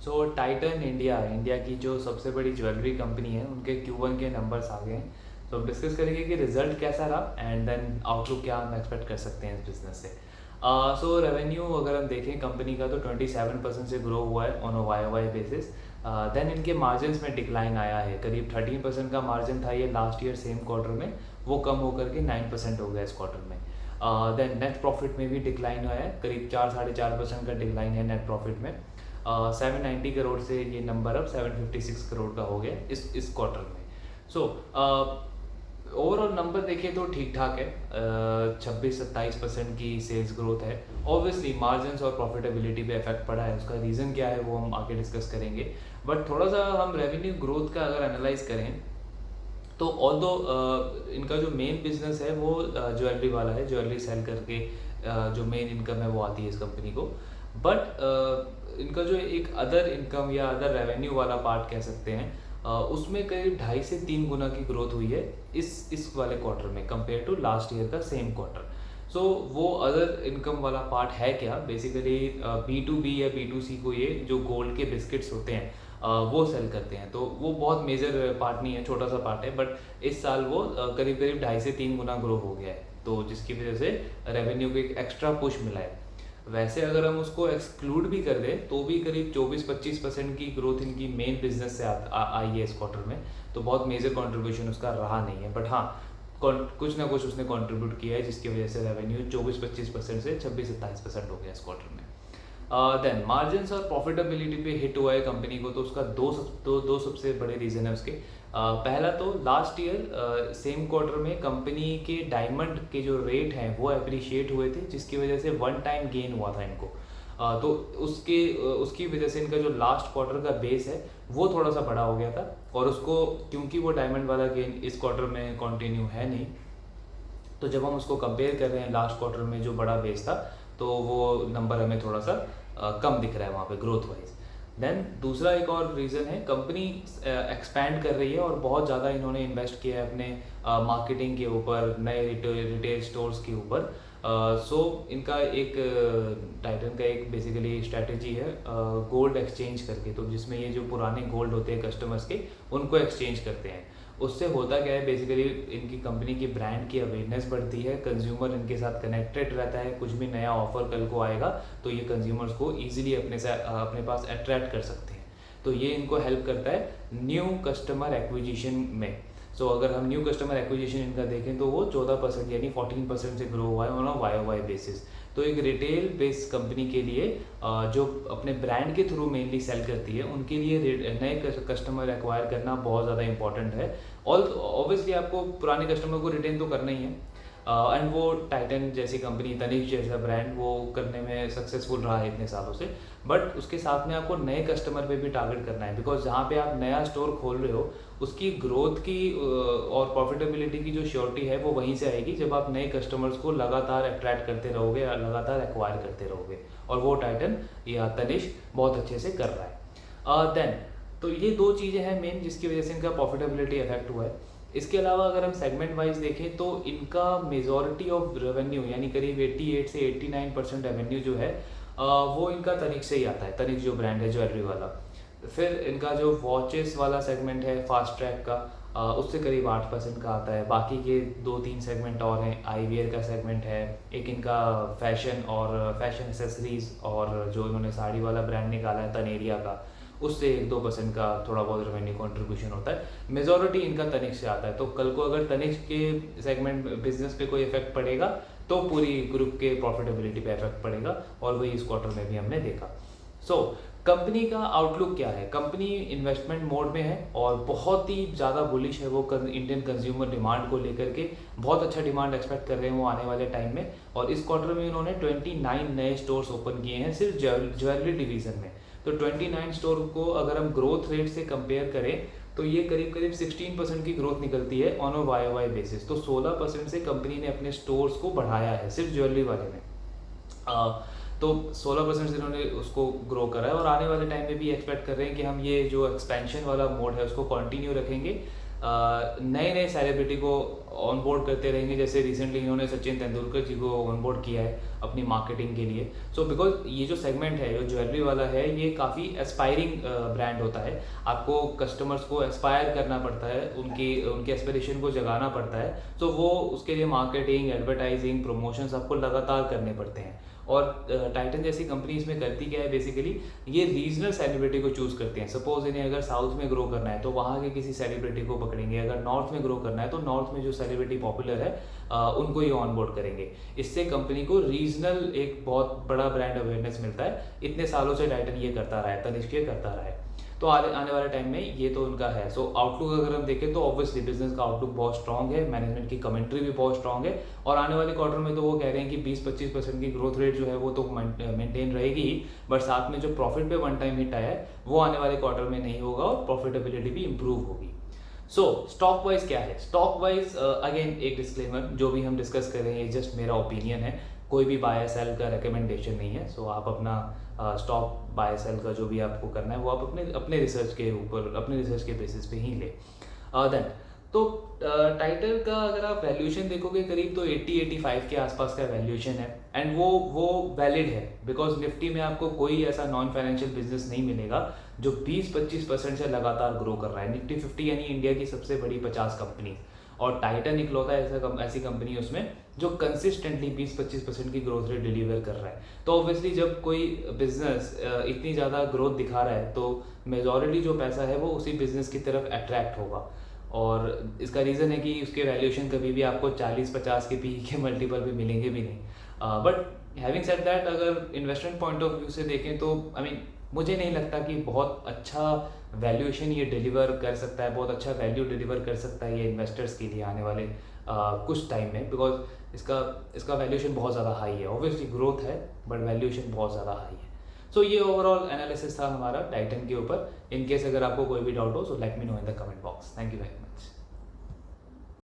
सो Titan India India की जो सबसे बड़ी ज्वेलरी कंपनी है, उनके Q1 के नंबर्स आ गए हैं। तो डिस्कस करेंगे कि रिजल्ट कैसा रहा एंड देन आउटलुक क्या हम एक्सपेक्ट कर सकते हैं इस बिजनेस से। सो रेवेन्यू अगर हम देखें कंपनी का, तो 27% से ग्रो हुआ है on a Y Y basis. Then इनके मार्जिन्स में डिक्लाइन आया है, करीब 13% का मार्जिन था ये लास्ट ईयर सेम क्वार्टर में, वो कम होकर के 9% हो गया इस क्वार्टर में। देन नेट प्रॉफिट में भी डिक्लाइन हुआ है, करीब 4-4.5% का डिक्लाइन है नेट प्रॉफिट में। 790 करोड़ से ये नंबर अब 756 करोड़ का हो गया इस क्वार्टर में। सो ओवरऑल नंबर देखिए तो ठीक ठाक है, 26-27% की सेल्स ग्रोथ है। ऑब्वियसली मार्जिन्स और प्रॉफिटेबिलिटी पे इफेक्ट पड़ा है, उसका रीज़न क्या है वो हम आगे डिस्कस करेंगे। बट थोड़ा सा हम रेवेन्यू ग्रोथ का अगर एनालाइज करें, तो ऑल्दो इनका जो मेन बिजनेस है वो ज्वेलरी वाला है, ज्वेलरी सेल करके जो मेन इनकम है वो आती है इस कंपनी को। बट इनका जो एक अदर इनकम या अदर रेवेन्यू वाला पार्ट कह सकते हैं, उसमें करीब 2.5 से 3 गुना की ग्रोथ हुई है इस वाले क्वार्टर में कंपेयर टू लास्ट ईयर का सेम क्वार्टर। सो वो अदर इनकम वाला पार्ट है क्या, बेसिकली B2B या B2C को ये जो गोल्ड के बिस्किट्स होते हैं वो सेल करते हैं। तो वो बहुत मेजर पार्ट नहीं है, छोटा सा पार्ट है, बट इस साल वो करीब करीब 2.5 से 3 गुना ग्रो हो गया है, तो जिसकी वजह से रेवेन्यू को एक एक्स्ट्रा पुश मिला है। वैसे अगर हम उसको एक्सक्लूड भी कर दें तो भी करीब 24-25% की ग्रोथ इनकी मेन बिजनेस से आई है इस क्वार्टर में, तो बहुत मेजर कंट्रीब्यूशन उसका रहा नहीं है। बट हाँ, कुछ ना कुछ उसने कंट्रीब्यूट किया है, जिसकी वजह से रेवेन्यू 24-25% से 26-27% हो गया इस क्वार्टर में। देन मार्जिन्स और प्रॉफिटेबिलिटी पे हिट हुआ है कंपनी को, तो उसका दो सबसे बड़े रीज़न है उसके। पहला तो लास्ट ईयर सेम क्वार्टर में कंपनी के डायमंड के जो रेट हैं वो अप्रिशिएट हुए थे, जिसकी वजह से वन टाइम गेन हुआ था इनको। तो उसकी वजह से इनका जो लास्ट क्वार्टर का बेस है वो थोड़ा सा बड़ा हो गया था, और उसको क्योंकि वो डायमंड वाला गेन इस क्वार्टर में कंटिन्यू है नहीं, तो जब हम उसको कंपेयर कर रहे हैं लास्ट क्वार्टर में जो बड़ा बेस था, तो वो नंबर हमें थोड़ा सा कम दिख रहा है वहाँ पे ग्रोथ वाइज। देन दूसरा एक और रीज़न है, कंपनी एक्सपैंड कर रही है और बहुत ज़्यादा इन्होंने इन्वेस्ट किया है अपने मार्केटिंग के ऊपर, नए रिटेल स्टोर्स के ऊपर। सो इनका एक टाइटन का एक बेसिकली स्ट्रैटेजी है गोल्ड एक्सचेंज करके, तो जिसमें ये जो पुराने गोल्ड होते हैं कस्टमर्स के, उनको एक्सचेंज करते हैं। उससे होता क्या है, बेसिकली इनकी कंपनी की ब्रांड की अवेयरनेस बढ़ती है, कंज्यूमर इनके साथ कनेक्टेड रहता है, कुछ भी नया ऑफर कल को आएगा तो ये कंज्यूमर्स को ईजिली अपने पास अट्रैक्ट कर सकते हैं। तो ये इनको हेल्प करता है न्यू कस्टमर एक्विजिशन में। सो अगर हम न्यू कस्टमर एक्विजिशन इनका देखें तो वो 14% यानी 14% से ग्रो हुआ है ऑन अ वाई बेसिस। तो एक रिटेल बेस्ड कंपनी के लिए जो अपने ब्रांड के थ्रू मेनली सेल करती है, उनके लिए नए कस्टमर एक्वायर करना बहुत ज़्यादा इंपॉर्टेंट है। और ऑब्वियसली आपको पुराने कस्टमर को रिटेन तो करना ही है, एंड वो टाइटन जैसी कंपनी, तनिष्क जैसा ब्रांड वो करने में सक्सेसफुल रहा है इतने सालों से। बट उसके साथ में आपको नए कस्टमर पे भी टारगेट करना है, बिकॉज जहाँ पे आप नया स्टोर खोल रहे हो उसकी ग्रोथ की और प्रॉफिटेबिलिटी की जो श्योरिटी है वो वहीं से आएगी, जब आप नए कस्टमर्स को लगातार अट्रैक्ट करते रहोगे या लगातार एक्वायर करते रहोगे, और वो टाइटन या तनिष्क बहुत अच्छे से कर रहा है। देन तो ये दो चीज़ें हैं मेन जिसकी वजह से इनका प्रॉफिटेबिलिटी इफेक्ट हुआ है। इसके अलावा अगर हम सेगमेंट वाइज देखें तो इनका मेजॉरिटी ऑफ रेवेन्यू यानी करीब 88 से 89% रेवेन्यू जो है वो इनका तनिष्क से ही आता है, तनिष्क जो ब्रांड है ज्वेलरी वाला। फिर इनका जो वॉचेस वाला सेगमेंट है फास्ट ट्रैक का, उससे करीब 8% का आता है। बाकी के 2-3 सेगमेंट और हैं, आईवीआर का सेगमेंट है, एक इनका फैशन और फैशन एसेसरीज, और जो इन्होंने साड़ी वाला ब्रांड निकाला है तनेरिया का, उससे 1-2% का थोड़ा बहुत रेवेन्यू कंट्रीब्यूशन होता है। मेजॉरिटी इनका तनिष्क से आता है, तो कल को अगर तनिष्क के सेगमेंट बिजनेस पे कोई इफेक्ट पड़ेगा तो पूरी ग्रुप के प्रॉफिटेबिलिटी पे इफेक्ट पड़ेगा, और वही इस क्वार्टर में भी हमने देखा। सो कंपनी का आउटलुक क्या है, कंपनी इन्वेस्टमेंट मोड में है और बहुत ही ज़्यादा बुलिश है वो इंडियन कंज्यूमर डिमांड को लेकर के, बहुत अच्छा डिमांड एक्सपेक्ट कर रहे हैं वो आने वाले टाइम में। और इस क्वार्टर में उन्होंने 29 नए स्टोर्स ओपन किए हैं सिर्फ ज्वेलरी डिवीज़न में। तो 29 स्टोर को अगर हम ग्रोथ रेट से कंपेयर करें तो ये करीब करीब 16% की ग्रोथ निकलती है ऑन अ वाई बेसिस। तो 16% से कंपनी ने अपने स्टोर्स को बढ़ाया है सिर्फ ज्वेलरी वाले में। तो 16% से इन्होंने उसको ग्रो करा है, और आने वाले टाइम में भी एक्सपेक्ट कर रहे हैं कि हम ये जो एक्सपेंशन वाला मोड है उसको कंटिन्यू रखेंगे। नए नए सेलिब्रिटी को ऑन बोर्ड करते रहेंगे। जैसे रिसेंटली इन्होंने सचिन तेंदुलकर जी को ऑन बोर्ड किया है अपनी मार्केटिंग के लिए। सो बिकॉज ये जो सेगमेंट है, जो ज्वेलरी वाला है, ये काफ़ी एस्पायरिंग ब्रांड होता है। आपको कस्टमर्स को एस्पायर करना पड़ता है, उनके एस्पिरेशन को जगाना पड़ता है। तो वो उसके लिए मार्केटिंग, एडवर्टाइजिंग, प्रमोशंस आपको लगातार करने पड़ते हैं। और टाइटन जैसी कंपनी इसमें करती क्या है, बेसिकली ये रीजनल सेलिब्रिटी को चूज़ करते हैं। सपोज इन्हें अगर साउथ में ग्रो करना है तो वहाँ के किसी सेलिब्रिटी को पकड़ेंगे, अगर नॉर्थ में ग्रो करना है तो नॉर्थ में जो सेलिब्रिटी पॉपुलर है उनको ही ऑन बोर्ड करेंगे। इससे कंपनी को रीजनल एक बहुत बड़ा ब्रांड अवेयरनेस मिलता है। इतने सालों से टाइटन ये करता रहा है, तनिष्क ये करता रहा है। तो आने वाले टाइम में ये तो उनका है। सो आउटलुक अगर हम देखें तो ऑब्वियसली बिजनेस का आउटलुक बहुत स्ट्रांग है, मैनेजमेंट की कमेंट्री भी बहुत स्ट्रांग है। और आने वाले क्वार्टर में तो वो कह रहे हैं कि 20-25% की ग्रोथ रेट जो है वो तो मेंटेन रहेगी ही, बट साथ में जो प्रॉफिट पे वन टाइम हिट आया है वो आने वाले क्वार्टर में नहीं होगा और प्रॉफिटेबिलिटी भी इंप्रूव होगी। सो स्टॉक वाइज क्या है, स्टॉक वाइज अगेन एक डिस्क्लेमर, जो भी हम डिस्कस कर रहे हैं ये जस्ट मेरा ओपिनियन है, कोई भी बाय सेल का रिकमेंडेशन नहीं है। सो आप अपना स्टॉक बाय सेल का जो भी आपको करना है वो आप अपने रिसर्च के ऊपर, अपने रिसर्च के बेसिस पे ही ले। देन तो टाइटल का अगर आप वैल्यूएशन देखोगे करीब तो 80-85 के आसपास का वैल्यूएशन है। एंड वो वैलिड है बिकॉज निफ्टी में आपको कोई ऐसा नॉन फाइनेंशियल बिजनेस नहीं मिलेगा जो 20-25% से लगातार ग्रो कर रहा है। निफ्टी 50 यानी इंडिया की सबसे बड़ी 50 कंपनी, और टाइटन इकलौता ऐसी कंपनी उसमें जो कंसिस्टेंटली 20-25% की ग्रोथ रेट डिलीवर कर रहा है। तो ऑब्वियसली जब कोई बिजनेस इतनी ज़्यादा ग्रोथ दिखा रहा है तो मेजॉरिटी जो पैसा है वो उसी बिजनेस की तरफ अट्रैक्ट होगा। और इसका रीज़न है कि उसके वैल्यूएशन कभी भी आपको 40-50 के पी के मल्टीपल भी मिलेंगे भी नहीं। बट हैविंग सेड दैट, अगर इन्वेस्टमेंट पॉइंट ऑफ व्यू से देखें तो आई मीन मुझे नहीं लगता कि बहुत अच्छा वैल्यूएशन ये डिलीवर कर सकता है, बहुत अच्छा वैल्यू डिलीवर कर सकता है ये इन्वेस्टर्स के लिए आने वाले कुछ टाइम में, बिकॉज इसका वैल्यूएशन बहुत ज़्यादा हाई है। ऑब्वियसली ग्रोथ है बट वैल्यूएशन बहुत ज़्यादा हाई है। सो ये ओवरऑल एनालिसिस था हमारा टाइटन के ऊपर। इन केस अगर आपको कोई भी डाउट हो so let me know in the comment box. Thank you very much.